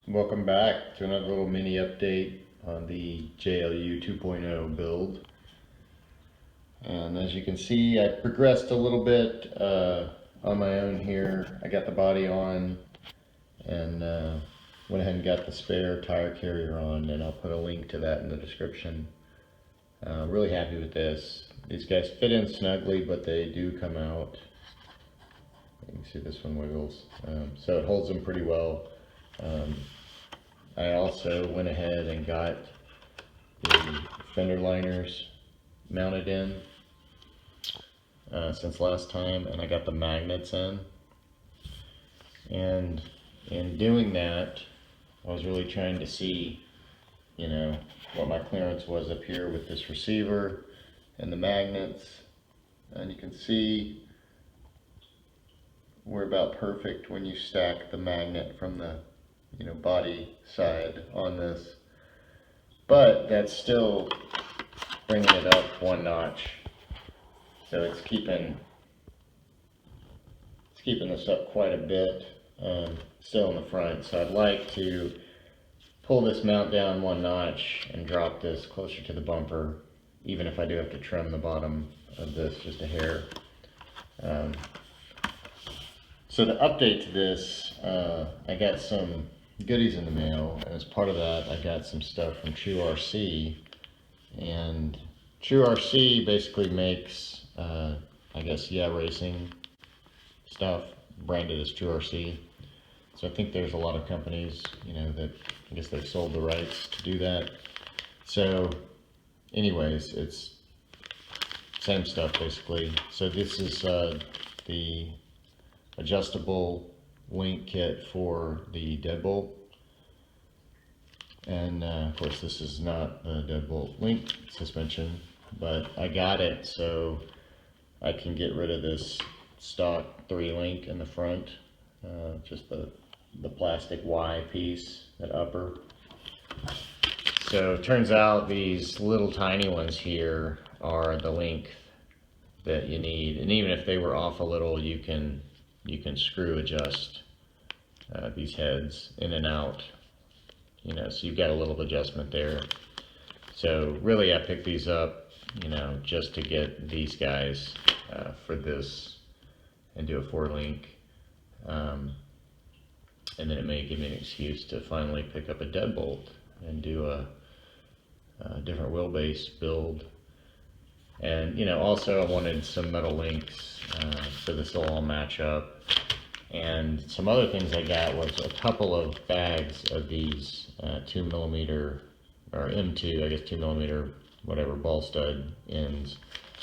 Welcome back to another little mini update on the JLU 2.0 build. And as you can see, I progressed a little bit on my own here. I got the body on and went ahead and got the spare tire carrier on, and I'll put a link to that in the description. Really happy with this. These guys fit in snugly, but they do come out. You can see this one wiggles. So it holds them pretty well. I also went ahead and got the fender liners mounted in since last time, and I got the magnets in. And in doing that, I was really trying to see, you know, what my clearance was up here with this receiver and the magnets. And you can see we're about perfect when you stack the magnet from the body side on this, but that's still bringing it up one notch, so it's keeping this up quite a bit, still in the front. So I'd like to pull this mount down one notch and drop this closer to the bumper, even if I do have to trim the bottom of this just a hair. So the update to this, I got some goodies in the mail, and as part of that I got some stuff from TrueRC. And TrueRC basically makes I guess racing stuff branded as TrueRC. So I think there's a lot of companies that I guess they've sold the rights to do that. So anyways, it's same stuff basically. So this is the adjustable link kit for the deadbolt, and of course this is not the deadbolt link suspension, but I got it so I can get rid of this stock 3-link in the front, just the plastic Y piece, that upper. So it turns out these little tiny ones here are the length that you need, and even if they were off a little, you can screw adjust these heads in and out, so you've got a little adjustment there. So really I picked these up, just to get these guys for this and do a 4-link. And then it may give me an excuse to finally pick up a deadbolt and do a different wheelbase build. And also I wanted some metal links so this will all match up. And some other things I got was a couple of bags of these 2mm or M2, I guess 2mm, whatever, ball stud ends.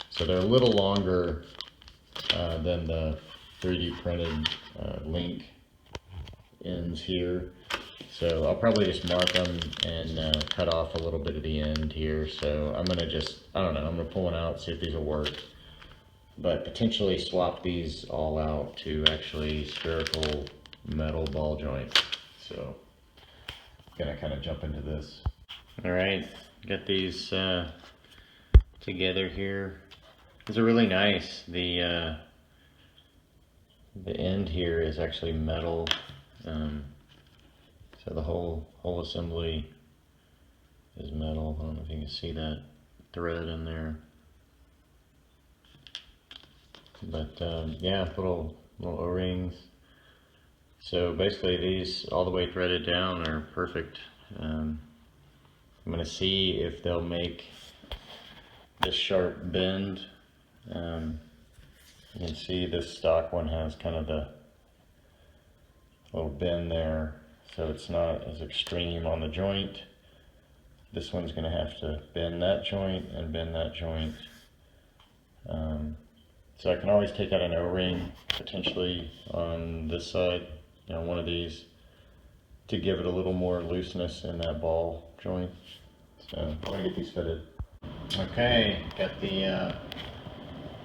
So they're a little longer than the 3D printed link ends here. So I'll probably just mark them and cut off a little bit of the end here. So I'm gonna I'm gonna pull one out, see if these will work, but potentially swap these all out to actually spherical metal ball joints. So I'm gonna kind of jump into this. All right, got these together here. These are really nice. The end here is actually metal. So the whole assembly is metal. I don't know if you can see that thread in there. But yeah, little O-rings. So basically these all the way threaded down are perfect. I'm going to see if they'll make this sharp bend. You can see this stock one has kind of the little bend there, so it's not as extreme on the joint. This one's going to have to bend that joint and bend that joint. So I can always take out an O-ring potentially on this side, one of these, to give it a little more looseness in that ball joint. So I'm going to get these fitted. Okay, got the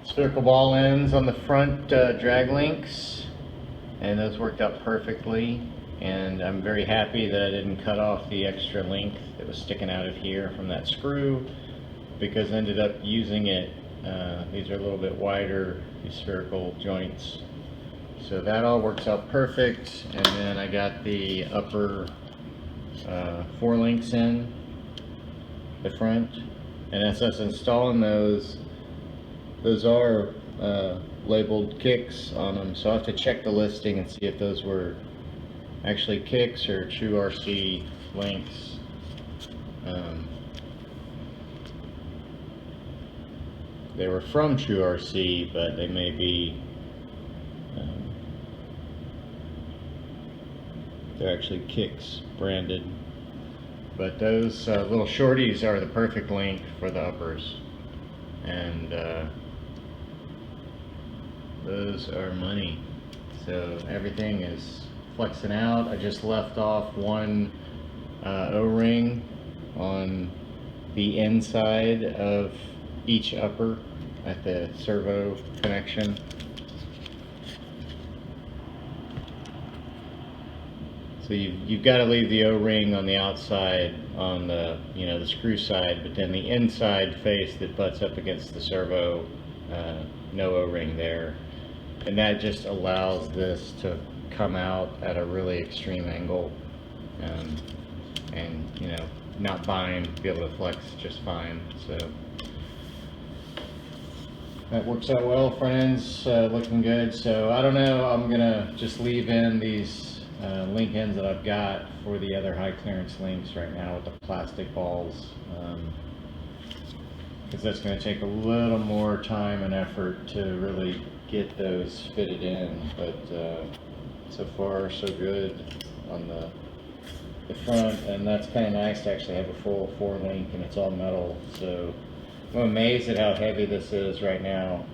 spherical ball ends on the front drag links, and those worked out perfectly. And I'm very happy that I didn't cut off the extra length that was sticking out of here from that screw, because I ended up using it. These are a little bit wider, these spherical joints. So that all works out perfect. And then I got the upper 4 links in the front, and as I was installing those are labeled kicks on them, so I have to check the listing and see if those were actually kicks or TrueRC links. They were from TrueRC, but they may be they're actually kicks branded. But those little shorties are the perfect link for the uppers, and those are money. So everything is flexing out. I just left off one O-ring on the inside of each upper at the servo connection. So you've got to leave the O-ring on the outside on the the screw side, but then the inside face that butts up against the servo, no O-ring there, and that just allows this to come out at a really extreme angle, and not bind, be able to flex just fine. So that works out well. Front end's looking good. So I don't know, I'm gonna just leave in these link ends that I've got for the other high clearance links right now with the plastic balls, because that's going to take a little more time and effort to really get those fitted in. But so far so good on the front, and that's kind of nice to actually have a full 4 link, and it's all metal. So I'm amazed at how heavy this is right now.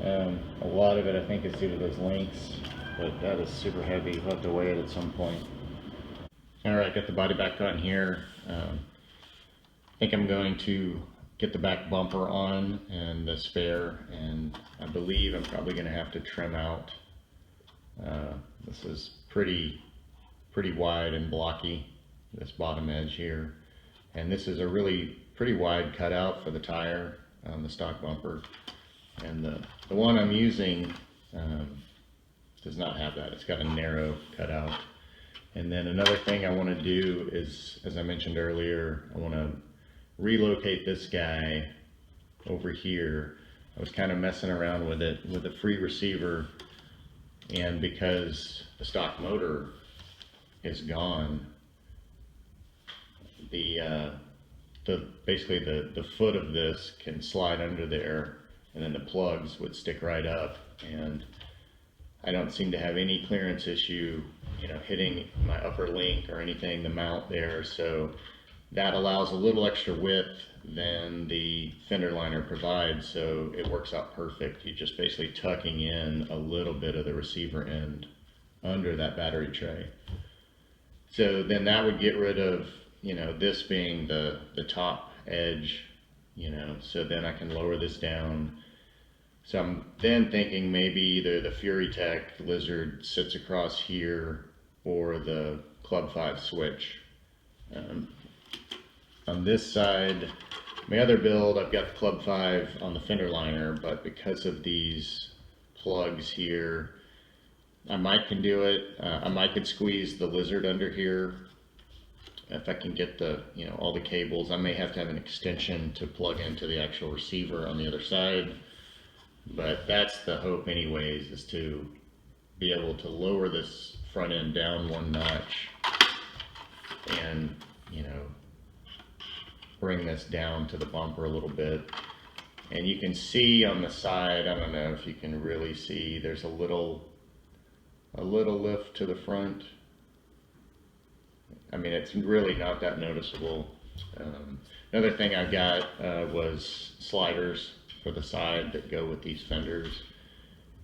A lot of it I think is due to those links, but that is super heavy. We'll have to weigh it at some point. Alright, got the body back on here. I think I'm going to get the back bumper on and the spare, and I believe I'm probably going to have to trim out. This is pretty wide and blocky, this bottom edge here, and this is a really pretty wide cutout for the tire on the stock bumper, and the one I'm using does not have that. It's got a narrow cutout. And then another thing I want to do is, as I mentioned earlier, I want to relocate this guy over here. I was kind of messing around with it with a free receiver, and because the stock motor is gone, basically the foot of this can slide under there, and then the plugs would stick right up, and I don't seem to have any clearance issue, hitting my upper link or anything, the mount there. So that allows a little extra width than the fender liner provides, so it works out perfect. You're just basically tucking in a little bit of the receiver end under that battery tray. So then that would get rid of, this being the top edge, so then I can lower this down. So I'm then thinking maybe either the FuryTech Lizard sits across here or the Club 5 switch. On this side, my other build, I've got the Club 5 on the fender liner, but because of these plugs here, I might can do it. I might could squeeze the Lizard under here if I can get the, all the cables. I may have to have an extension to plug into the actual receiver on the other side. But that's the hope anyways, is to be able to lower this front end down 1 notch and, bring this down to the bumper a little bit. And you can see on the side, I don't know if you can really see, there's a little lift to the front. I mean, it's really not that noticeable. Another thing I got was sliders for the side that go with these fenders,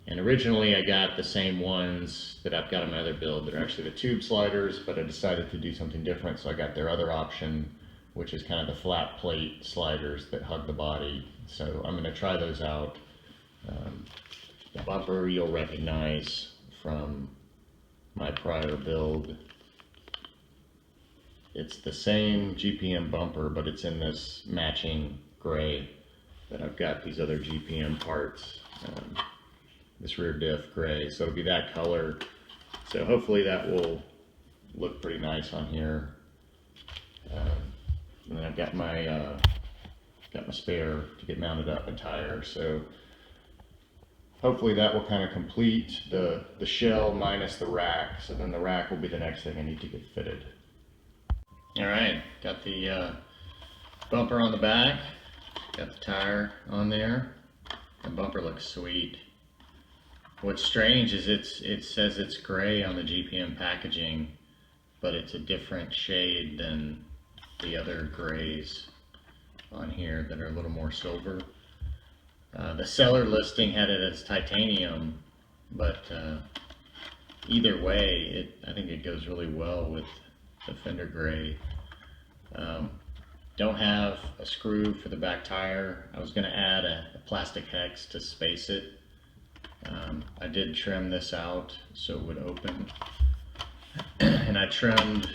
and originally I got the same ones that I've got on my other build. They're actually the tube sliders, but I decided to do something different, so I got their other option, which is kind of the flat plate sliders that hug the body. So I'm going to try those out. The bumper you'll recognize from my prior build. It's the same GPM bumper, but it's in this matching gray that I've got these other GPM parts, this rear diff gray, so it'll be that color. So hopefully that will look pretty nice on here. And then I've got my spare to get mounted up a tire. So hopefully that will kind of complete the shell minus the rack. So then the rack will be the next thing I need to get fitted. All right, got the bumper on the back, got the tire on there. The bumper looks sweet. What's strange is it says it's gray on the GPM packaging, but it's a different shade than the other grays on here that are a little more silver. The seller listing had it as titanium, but either way, I think it goes really well with the fender gray. Don't have a screw for the back tire. I was going to add a plastic hex to space it. I did trim this out so it would open, and I trimmed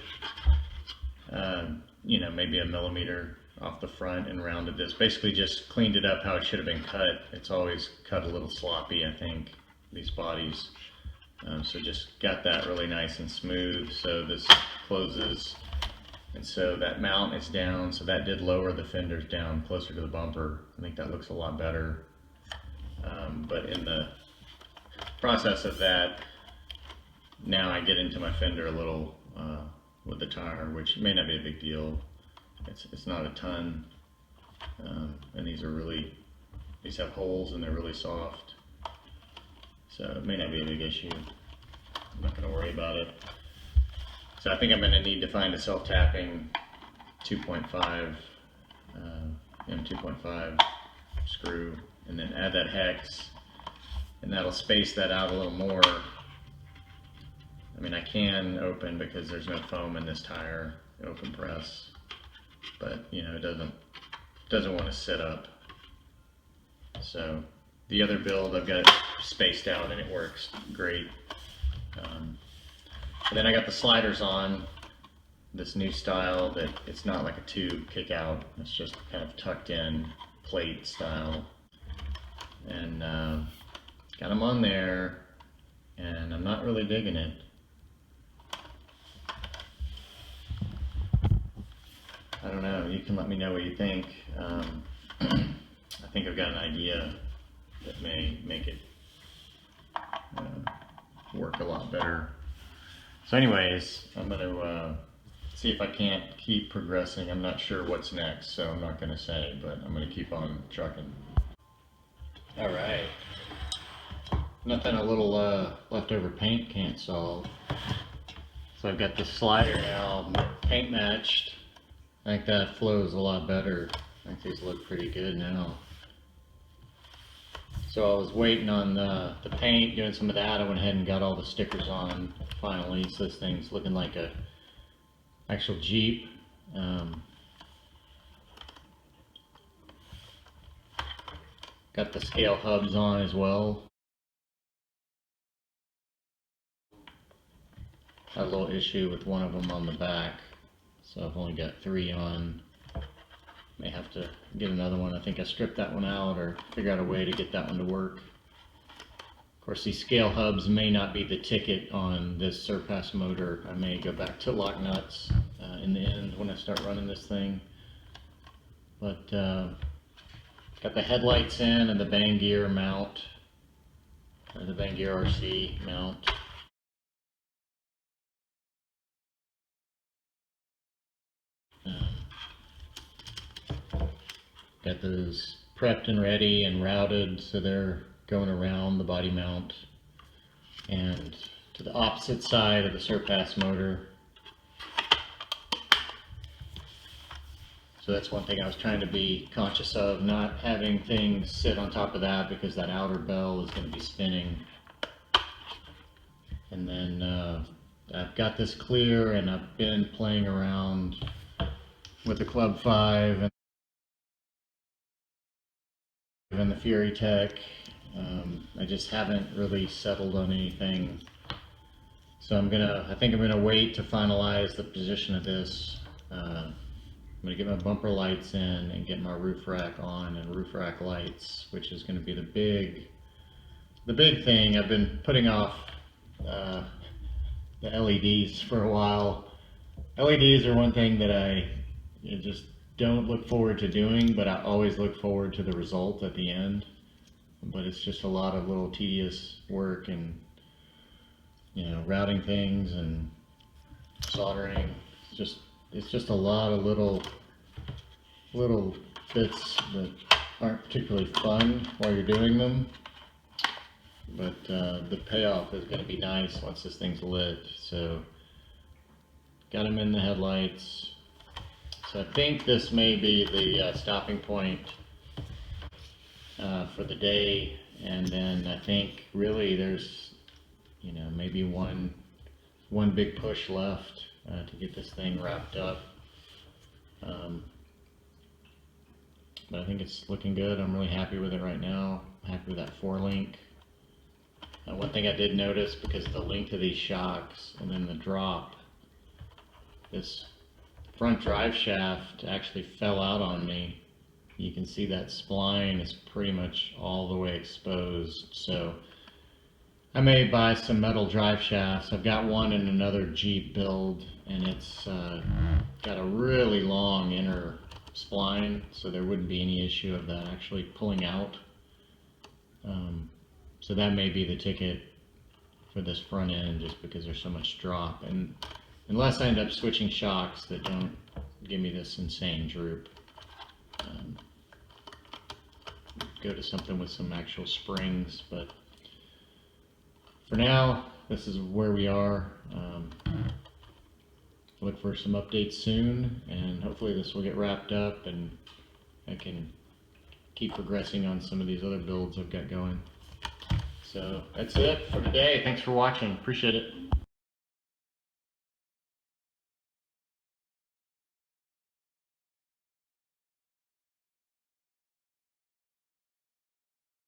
you know, maybe a millimeter off the front and rounded this. Basically just cleaned it up how it should have been cut. It's always cut a little sloppy, I think, these bodies. So just got that really nice and smooth. So this closes, and so that mount is down. So that did lower the fenders down closer to the bumper. I think that looks a lot better. But in the process of that, now I get into my fender a little with the tire, which may not be a big deal. It's not a ton, and these have holes and they're really soft, so it may not be a big issue. I'm not going to worry about it. So I think I'm going to need to find a self-tapping 2.5 M2.5 screw, and then add that hex, and that'll space that out a little more. I mean, I can open because there's no foam in this tire, open press, but you know, it doesn't want to sit up. So the other build, I've got it spaced out and it works great. And then I got the sliders on, this new style that it's not like a tube kick out, it's just kind of tucked in plate style. And got them on there, and I'm not really digging it. I don't know, you can let me know what you think. I think I've got an idea that may make it work a lot better. So anyways, I'm going to see if I can't keep progressing. I'm not sure what's next, so I'm not going to say, but I'm going to keep on trucking. Alright, nothing a little leftover paint can't solve. So I've got the slider now paint matched. I think that flows a lot better. I think these look pretty good now. So I was waiting on the paint, doing some of that. I went ahead and got all the stickers on finally. So this thing's looking like a actual Jeep. Got the scale hubs on as well. Had a little issue with one of them on the back, so I've only got 3 on. May have to get another one. I think I stripped that one out or figure out a way to get that one to work. Of course, these scale hubs may not be the ticket on this surpass motor. I may go back to lock nuts in the end when I start running this thing. But got the headlights in and the Bang Gear mount, or the Bang Gear RC mount. Got those prepped and ready and routed, so they're going around the body mount and to the opposite side of the surpass motor. So that's one thing I was trying to be conscious of, not having things sit on top of that, because that outer bell is going to be spinning. And then I've got this clear, and I've been playing around with the Club 5 and the Fury Tech. I just haven't really settled on anything. So I think I'm gonna wait to finalize the position of this. I'm gonna get my bumper lights in and get my roof rack on, and roof rack lights, which is gonna be the big thing. I've been putting off the LEDs for a while. LEDs are one thing that I you just don't look forward to doing, but I always look forward to the result at the end. But it's just a lot of little tedious work and, you know, routing things and soldering. It's just a lot of little bits that aren't particularly fun while you're doing them. But the payoff is going to be nice once this thing's lit. So got them in the headlights. So I think this may be the stopping point for the day, and then I think really there's, you know, maybe one big push left to get this thing wrapped up. But I think it's looking good. I'm really happy with it right now. I'm happy with that 4-link. One thing I did notice, because of the length of these shocks and then the drop, this front drive shaft actually fell out on me. You can see that spline is pretty much all the way exposed. So I may buy some metal drive shafts. I've got one in another Jeep build, and it's got a really long inner spline, so there wouldn't be any issue of that actually pulling out. So that may be the ticket for this front end, just because there's so much drop, and unless I end up switching shocks that don't give me this insane droop, go to something with some actual springs. But for now, this is where we are. Look for some updates soon, and hopefully this will get wrapped up and I can keep progressing on some of these other builds I've got going. So that's it for today. Thanks for watching. Appreciate it.